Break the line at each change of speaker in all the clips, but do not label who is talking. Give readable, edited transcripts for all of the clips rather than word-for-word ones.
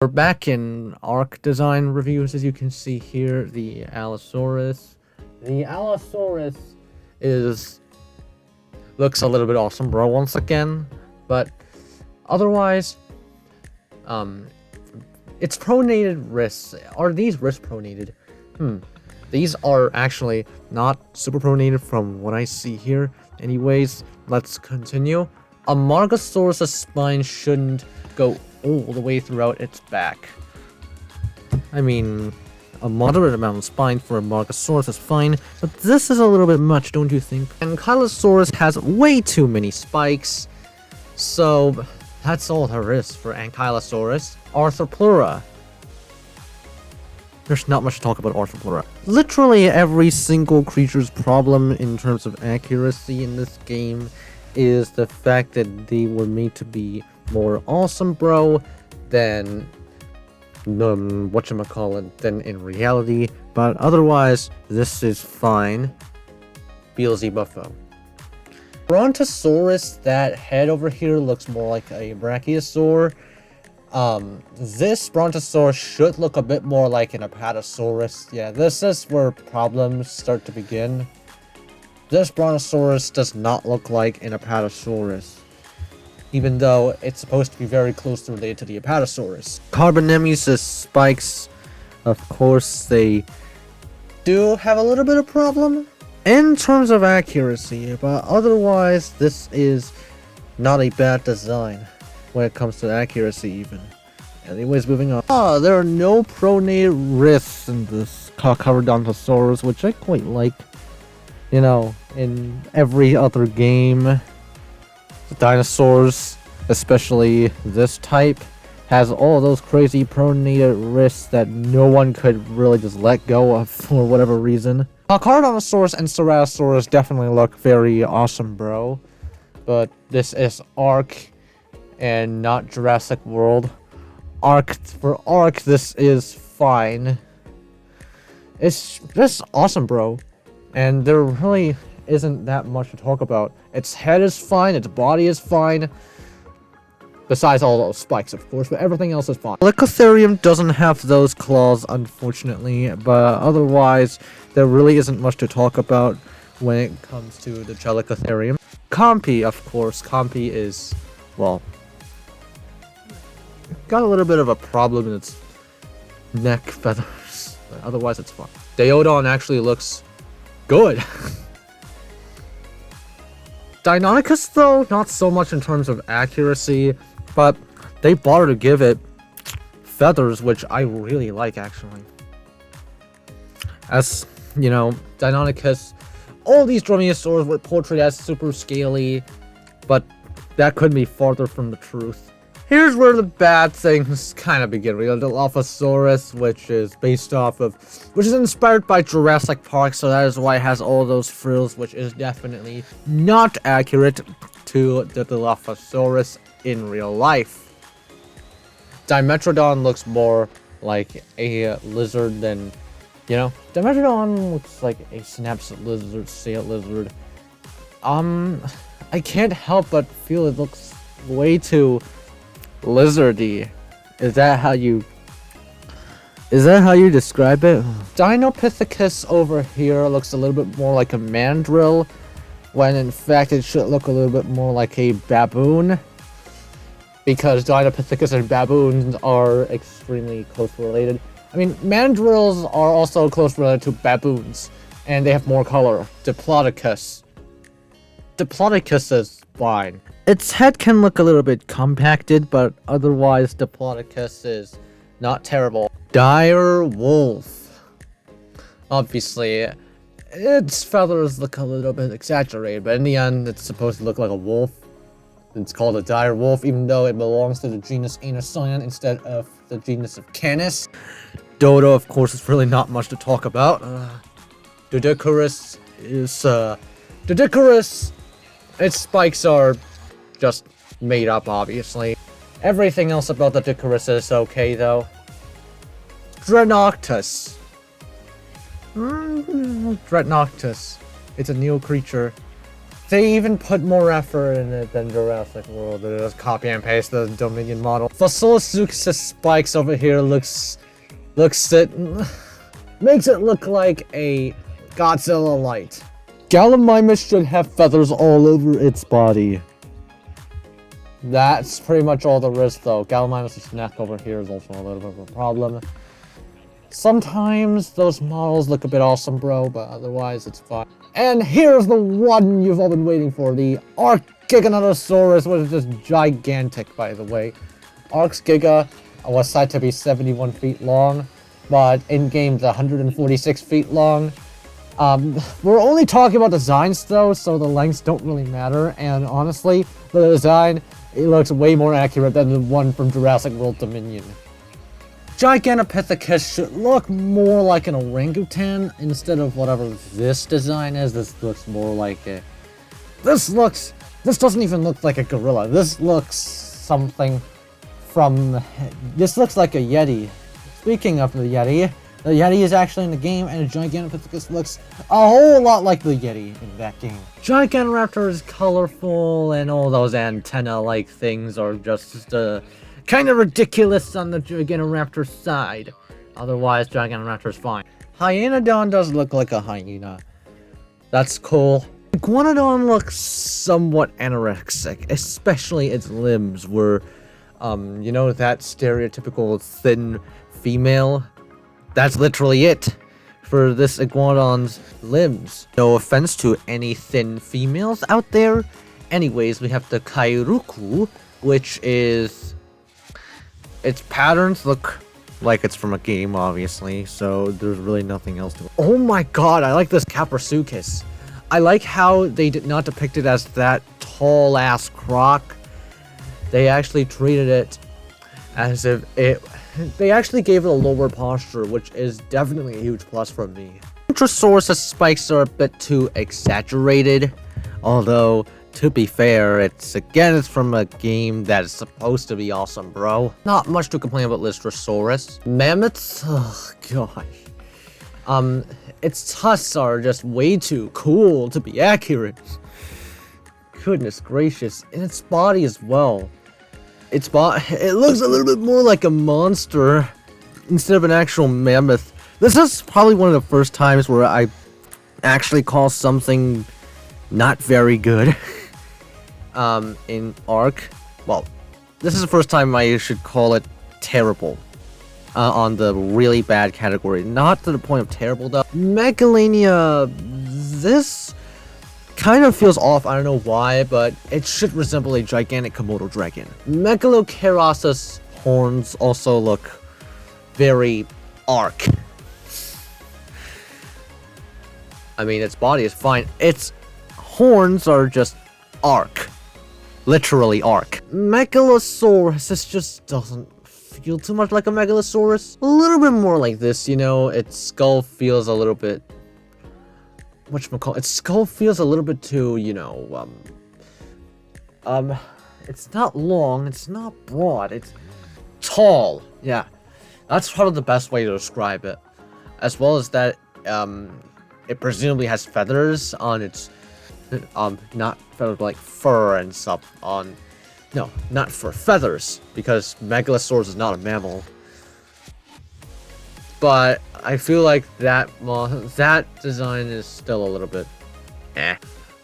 We're back in ARK design reviews, as you can see here, the Allosaurus. The Allosaurus looks a little bit awesome, bro, once again, but otherwise, it's pronated wrists. Are these wrists pronated? These are actually not super pronated from what I see here. Anyways, let's continue. A Margosaurus' spine shouldn't go all the way throughout its back. I mean, a moderate amount of spine for a Margosaurus is fine, but this is a little bit much, don't you think? Ankylosaurus has way too many spikes, so that's all there is for Ankylosaurus. Arthropleura. There's not much to talk about Arthropleura. Literally every single creature's problem in terms of accuracy in this game is the fact that they were made to be more awesome, bro, than than in reality. But otherwise, this is fine. Beelzebuffo. Brontosaurus, that head over here looks more like a Brachiosaur. This Brontosaurus should look a bit more like an Apatosaurus. Yeah, this is where problems start to begin. This Brontosaurus does not look like an Apatosaurus, even though it's supposed to be very closely related to the Apatosaurus. Carbonemys' spikes, of course, they do have a little bit of problem in terms of accuracy, but otherwise, this is not a bad design when it comes to accuracy, even. Anyways, moving on. There are no pronated wrists in this Carcharodontosaurus, which I quite like. You know, in every other game, the dinosaurs, especially this type, has all those crazy pronated wrists that no one could really just let go of for whatever reason. Carcharodontosaurus and Ceratosaurus definitely look very awesome, bro. But this is ARK and not Jurassic World. For ARK, this is fine. It's just awesome, bro. And there really isn't that much to talk about. Its head is fine, its body is fine. Besides all those spikes, of course, but everything else is fine. Chelicotherium doesn't have those claws, unfortunately, but otherwise, there really isn't much to talk about when it comes to the Chelicotherium. Compy, of course. Compy is, well, got a little bit of a problem in its neck feathers, but otherwise it's fine. Daeodon actually looks good. Deinonychus, though, not so much in terms of accuracy, but they bother to give it feathers, which I really like, actually. As, you know, Deinonychus, all these dromaeosaurs were portrayed as super scaly, but that couldn't be farther from the truth. Here's where the bad things kind of begin. We got the Dilophosaurus, which is inspired by Jurassic Park, so that is why it has all those frills, which is definitely not accurate to the Dilophosaurus in real life. Dimetrodon looks more like a lizard than, you know, Dimetrodon looks like a synapse lizard, sail lizard. I can't help but feel it looks way too lizardy. Is that how you describe it? Dinopithecus over here looks a little bit more like a mandrill, when in fact it should look a little bit more like a baboon, because Dinopithecus and baboons are extremely closely related. I mean, mandrills are also closely related to baboons, and they have more color. Diplodocus is fine. Its head can look a little bit compacted, but otherwise Diplodocus is not terrible. Dire wolf. Obviously, its feathers look a little bit exaggerated, but in the end, it's supposed to look like a wolf. It's called a dire wolf, even though it belongs to the genus Anocyon instead of the genus of Canis. Dodo, of course, is really not much to talk about. Doedicurus is, Doedicurus, its spikes are just made up, obviously. Everything else about the Doedicurus is okay, though. Drenoctus. Drenoctus. It's a new creature They even put more effort in it than Jurassic World. They just copy and paste the Dominion model. Fossilosuchus spikes over here makes it look like a Godzilla light. Gallimimus should have feathers all over its body. That's pretty much all there is, though. Gallimimus' neck over here is also a little bit of a problem. Sometimes those models look a bit awesome, bro, but otherwise it's fine. And here's the one you've all been waiting for, the ARK Giganotosaurus, which is just gigantic, by the way. ARK's Giga was said to be 71 feet long, but in-game it's 146 feet long. We're only talking about designs, though, so the lengths don't really matter, and honestly, the design, it looks way more accurate than the one from Jurassic World Dominion. Gigantopithecus should look more like an orangutan instead of whatever this design is. This looks more like a... This doesn't even look like a gorilla. This looks something from... This looks like a Yeti. Speaking of the Yeti is actually in the game, and Gigantopithecus looks a whole lot like the Yeti in that game. Gigantoraptor is colorful, and all those antenna-like things are just kind of ridiculous on the Gigantoraptor side. Otherwise, Gigantoraptor is fine. Hyenodon does look like a hyena. That's cool. Iguanodon looks somewhat anorexic, especially its limbs were, you know, that stereotypical thin female? That's literally it for this Iguanodon's limbs. No offense to any thin females out there. Anyways, we have the Kairuku, which is... Its patterns look like it's from a game, obviously, so there's really nothing else to it. Oh my god, I like this Caprasuchus. I like how they did not depict it as that tall-ass croc. They actually treated it as if it... They actually gave it a lower posture, which is definitely a huge plus for me. Introsaurus' spikes are a bit too exaggerated, although... To be fair, it's from a game that is supposed to be awesome, bro. Not much to complain about Lystrosaurus. Mammoths? Oh, gosh. Its tusks are just way too cool to be accurate. Goodness gracious. And its body as well. It looks a little bit more like a monster instead of an actual mammoth. This is probably one of the first times where I actually call something not very good. In ARK. Well, this is the first time I should call it terrible. On the really bad category. Not to the point of terrible, though. Megalania, this kind of feels off. I don't know why, but it should resemble a gigantic Komodo dragon. Megaloceros horns also look very ARK. I mean, its body is fine. Its horns are just ARK. Literally ARK. Megalosaurus just doesn't feel too much like a Megalosaurus. A little bit more like this, you know. Its skull feels a little bit... Its skull feels a little bit too, you know, it's not long, it's not broad, it's tall. Yeah, that's probably the best way to describe it. As well as that, it presumably has feathers on its... not feathers like fur and stuff on... No, not fur, feathers, because Megalosaurus is not a mammal. But I feel like that design is still a little bit eh.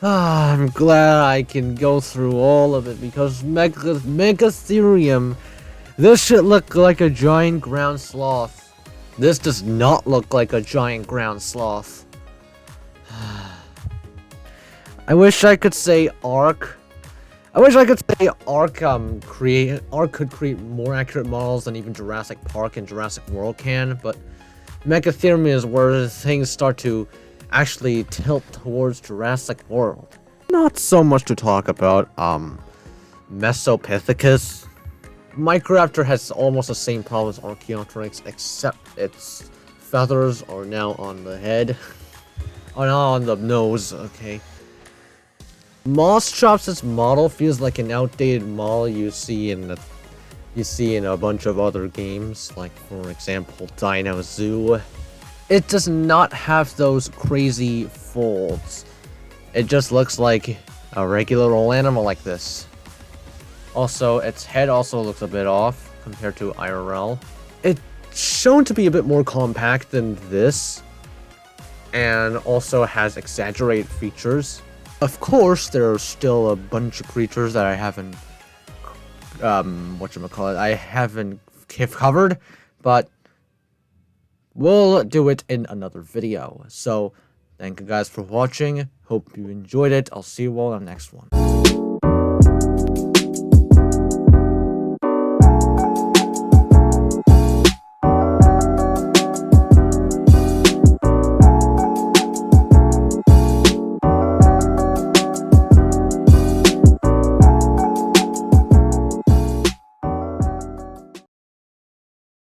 I'm glad I can go through all of it because Megatherium, this should look like a giant ground sloth. This does not look like a giant ground sloth. I wish I could say ARK. I wish I could say ARK could create more accurate models than even Jurassic Park and Jurassic World can, but Megatherium is where things start to actually tilt towards Jurassic World. Not so much to talk about, Mesopithecus. Microraptor has almost the same problem as Archaeopteryx, except its feathers are now on the head. Are now on the nose, okay. Moschops' model feels like an outdated model you see in a bunch of other games, like for example Dino Zoo. It does not have those crazy folds. It just looks like a regular old animal like this. Also, its head also looks a bit off compared to IRL. It's shown to be a bit more compact than this, and also has exaggerated features. Of course, there are still a bunch of creatures that I haven't, I haven't covered, but we'll do it in another video. So, thank you guys for watching. Hope you enjoyed it. I'll see you all on the next one.